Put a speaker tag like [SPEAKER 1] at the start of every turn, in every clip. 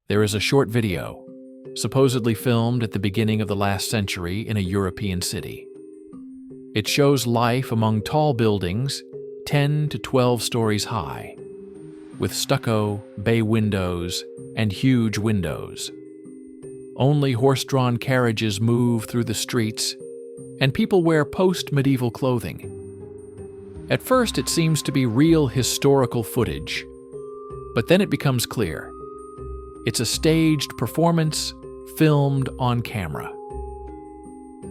[SPEAKER 1] There is a short video, supposedly filmed at the beginning of the last century in a European city. It shows life among tall buildings, 10 to 12 stories high, with stucco, bay windows, and huge windows. Only horse-drawn carriages move through the streets, and people wear post-medieval clothing. At first, it seems to be real historical footage, but then it becomes clear. It's a staged performance filmed on camera.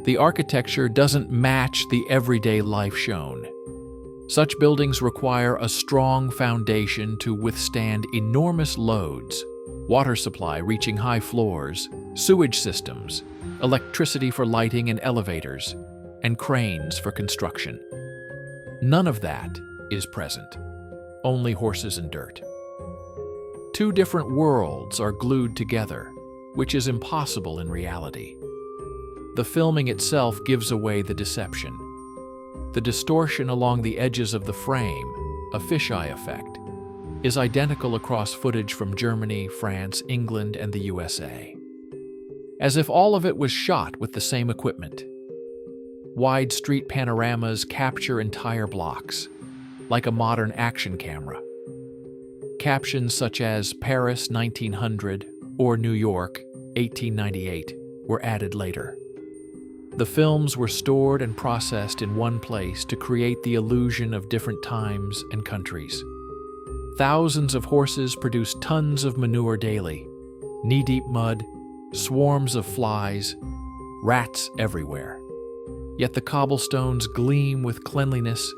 [SPEAKER 1] The architecture doesn't match the everyday life shown. Such buildings require a strong foundation to withstand enormous loads, water supply reaching high floors, sewage systems, electricity for lighting and elevators, and cranes for construction. None of that is present, only horses and dirt. Two different worlds are glued together, which is impossible in reality. The filming itself gives away the deception. The distortion along the edges of the frame, a fisheye effect, is identical across footage from Germany, France, England, and the USA. As if all of it was shot with the same equipment. Wide street panoramas capture entire blocks, like a modern action camera. Captions such as Paris 1900 or New York 1898 were added later. The films were stored and processed in one place to create the illusion of different times and countries. Thousands of horses produce tons of manure daily, knee-deep mud, swarms of flies, rats everywhere. Yet the cobblestones gleam with cleanliness,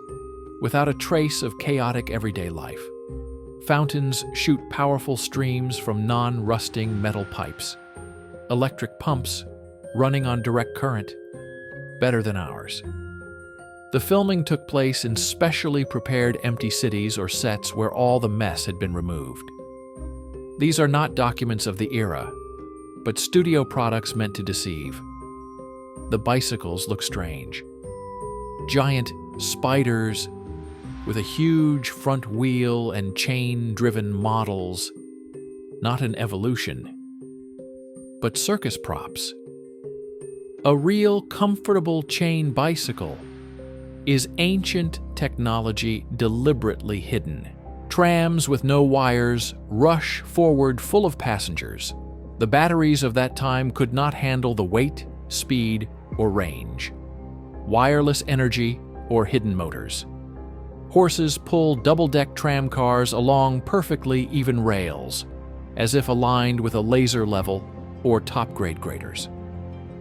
[SPEAKER 1] without a trace of chaotic everyday life. Fountains shoot powerful streams from non-rusting metal pipes. Electric pumps, running on direct current, better than ours. The filming took place in specially prepared empty cities or sets where all the mess had been removed. These are not documents of the era, but studio products meant to deceive. The bicycles look strange. Giant spiders with a huge front wheel and chain-driven models, not an evolution, but circus props. A real comfortable chain bicycle is ancient technology deliberately hidden. Trams with no wires rush forward full of passengers. The batteries of that time could not handle the weight, speed, or range. Wireless energy or hidden motors. Horses pull double-deck tram cars along perfectly even rails, as if aligned with a laser level or top-grade graders.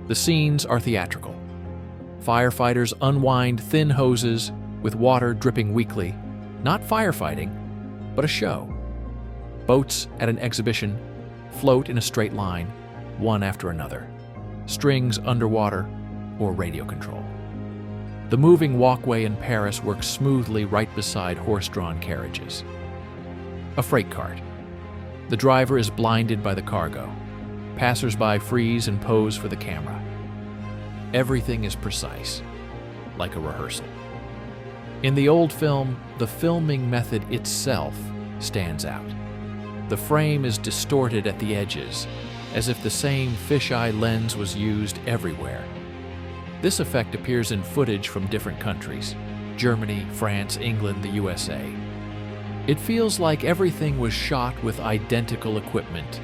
[SPEAKER 1] The scenes are theatrical. Firefighters unwind thin hoses with water dripping weakly, not firefighting, but a show. Boats at an exhibition float in a straight line, one after another. Strings underwater or radio control. The moving walkway in Paris works smoothly right beside horse-drawn carriages. A freight cart. The driver is blinded by the cargo. Passers-by freeze and pose for the camera. Everything is precise, like a rehearsal. In the old film, the filming method itself stands out. The frame is distorted at the edges, as if the same fisheye lens was used everywhere. This effect appears in footage from different countries: Germany, France, England, the USA. It feels like everything was shot with identical equipment,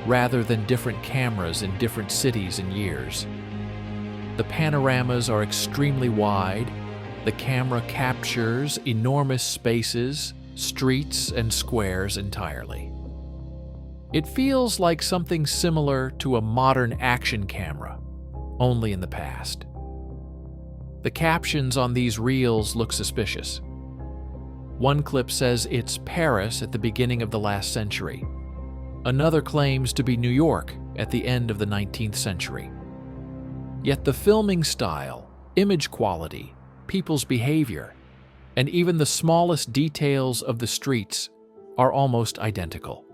[SPEAKER 1] rather than different cameras in different cities and years. The panoramas are extremely wide. The camera captures enormous spaces, streets, and squares entirely. It feels like something similar to a modern action camera, only in the past. The captions on these reels look suspicious. One clip says it's Paris at the beginning of the last century. Another claims to be New York at the end of the 19th century. Yet the filming style, image quality, people's behavior, and even the smallest details of the streets are almost identical.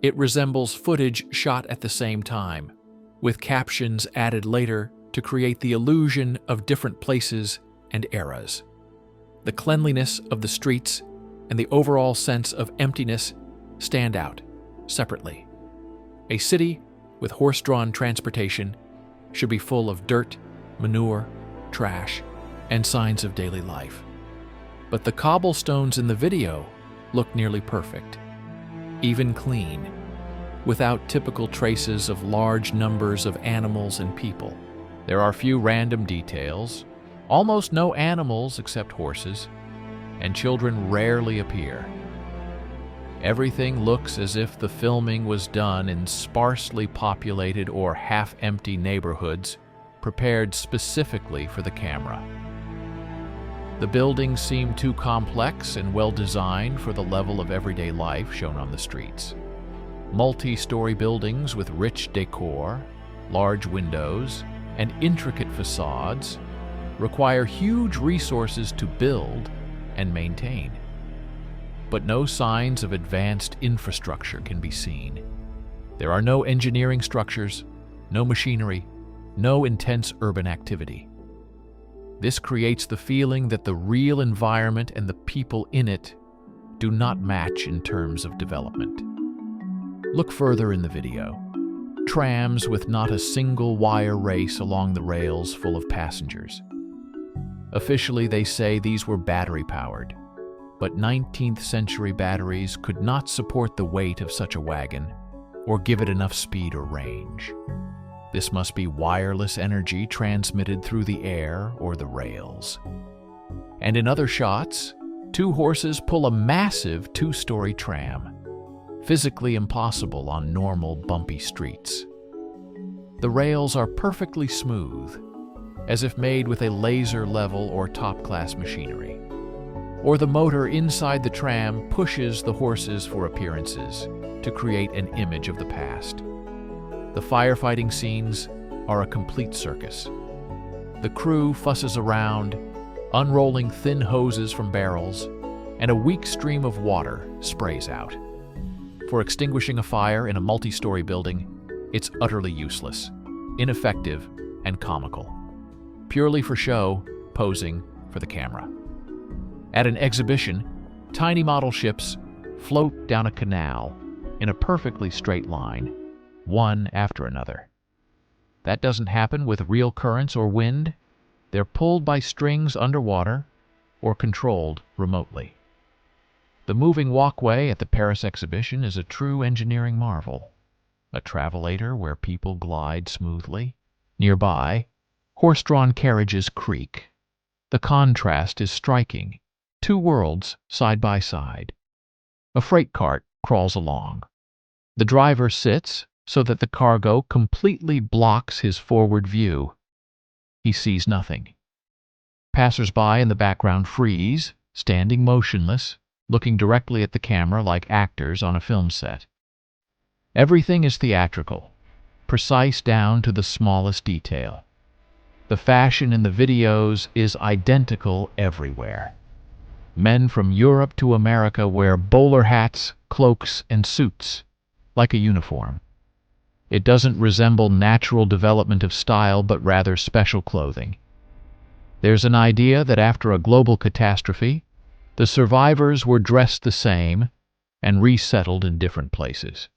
[SPEAKER 1] It resembles footage shot at the same time, with captions added later to create the illusion of different places and eras. The cleanliness of the streets and the overall sense of emptiness stand out separately. A city with horse-drawn transportation should be full of dirt, manure, trash, and signs of daily life. But the cobblestones in the video look nearly perfect, even clean, without typical traces of large numbers of animals and people. There are few random details, almost no animals except horses, and children rarely appear. Everything looks as if the filming was done in sparsely populated or half-empty neighborhoods prepared specifically for the camera. The buildings seem too complex and well-designed for the level of everyday life shown on the streets. Multi-story buildings with rich decor, large windows, and intricate facades require huge resources to build and maintain. But no signs of advanced infrastructure can be seen. There are no engineering structures, no machinery, no intense urban activity. This creates the feeling that the real environment and the people in it do not match in terms of development. Look further in the video. Trams with not a single wire race along the rails full of passengers. Officially, they say these were battery-powered, but 19th century batteries could not support the weight of such a wagon or give it enough speed or range. This must be wireless energy transmitted through the air or the rails. And in other shots, two horses pull a massive two-story tram, physically impossible on normal bumpy streets. The rails are perfectly smooth, as if made with a laser level or top-class machinery. Or the motor inside the tram pushes the horses for appearances to create an image of the past. The firefighting scenes are a complete circus. The crew fusses around, unrolling thin hoses from barrels, and a weak stream of water sprays out. For extinguishing a fire in a multi-story building, it's utterly useless, ineffective, and comical. Purely for show, posing for the camera. At an exhibition, tiny model ships float down a canal in a perfectly straight line, one after another. That doesn't happen with real currents or wind. They're pulled by strings underwater or controlled remotely. The moving walkway at the Paris exhibition is a true engineering marvel, a travelator where people glide smoothly. Nearby, horse-drawn carriages creak. The contrast is striking. Two worlds side by side. A freight cart crawls along. The driver sits so that the cargo completely blocks his forward view. He sees nothing. Passers-by in the background freeze, standing motionless, looking directly at the camera like actors on a film set. Everything is theatrical, precise down to the smallest detail. The fashion in the videos is identical everywhere. Men from Europe to America wear bowler hats, cloaks, and suits, like a uniform. It doesn't resemble natural development of style, but rather special clothing. There's an idea that after a global catastrophe, the survivors were dressed the same and resettled in different places.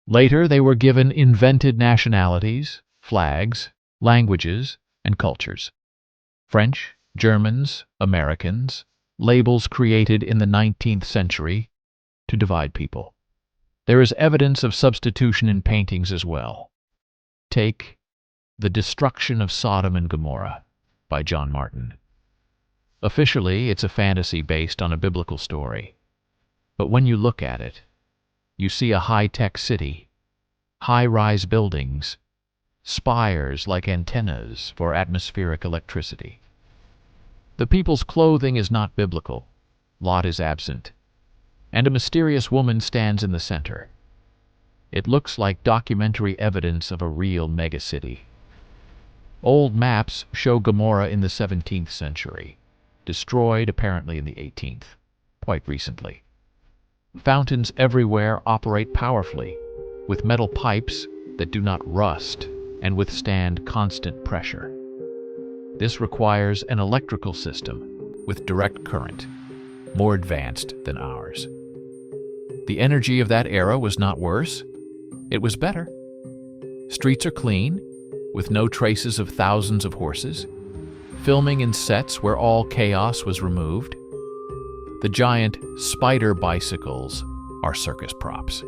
[SPEAKER 1] Later, they were given invented nationalities, flags, languages, and cultures. French, Germans, Americans, labels created in the 19th century to divide people. There is evidence of substitution in paintings as well. Take The Destruction of Sodom and Gomorrah by John Martin. Officially, it's a fantasy based on a biblical story. But when you look at it, you see a high-tech city, high-rise buildings, spires like antennas for atmospheric electricity. The people's clothing is not biblical. Lot is absent, and a mysterious woman stands in the center. It looks like documentary evidence of a real megacity. Old maps show Gomorrah in the 17th century, destroyed apparently in the 18th, quite recently. Fountains everywhere operate powerfully, with metal pipes that do not rust and withstand constant pressure. This requires an electrical system with direct current, more advanced than ours. The energy of that era was not worse. It was better. Streets are clean, with no traces of thousands of horses, filming in sets where all chaos was removed. The giant spider bicycles are circus props.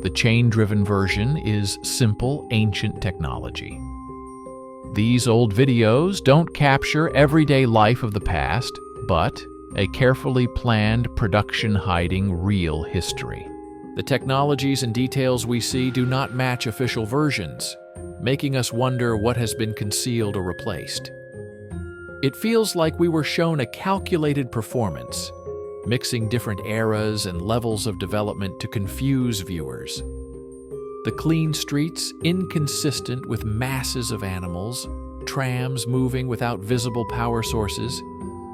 [SPEAKER 1] The chain-driven version is simple, ancient technology. These old videos don't capture everyday life of the past, but a carefully planned production hiding real history. The technologies and details we see do not match official versions, making us wonder what has been concealed or replaced. It feels like we were shown a calculated performance, mixing different eras and levels of development to confuse viewers. The clean streets, inconsistent with masses of animals, trams moving without visible power sources,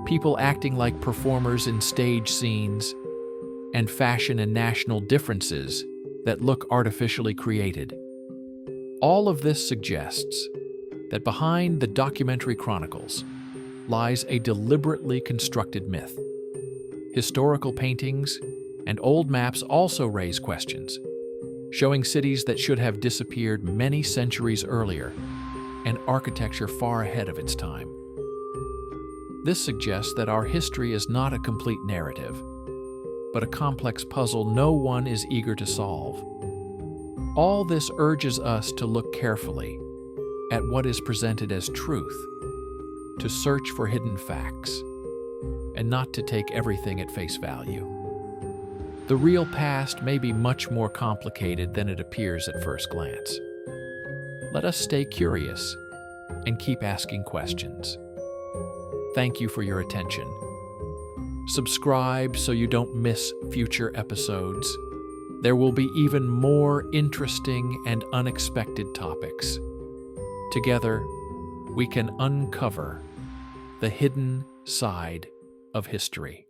[SPEAKER 1] people acting like performers in stage scenes, and fashion and national differences that look artificially created. All of this suggests that behind the documentary chronicles lies a deliberately constructed myth. Historical paintings and old maps also raise questions, showing cities that should have disappeared many centuries earlier and architecture far ahead of its time. This suggests that our history is not a complete narrative, but a complex puzzle no one is eager to solve. All this urges us to look carefully at what is presented as truth, to search for hidden facts, and not to take everything at face value. The real past may be much more complicated than it appears at first glance. Let us stay curious and keep asking questions. Thank you for your attention. Subscribe so you don't miss future episodes. There will be even more interesting and unexpected topics. Together, we can uncover the hidden side of history.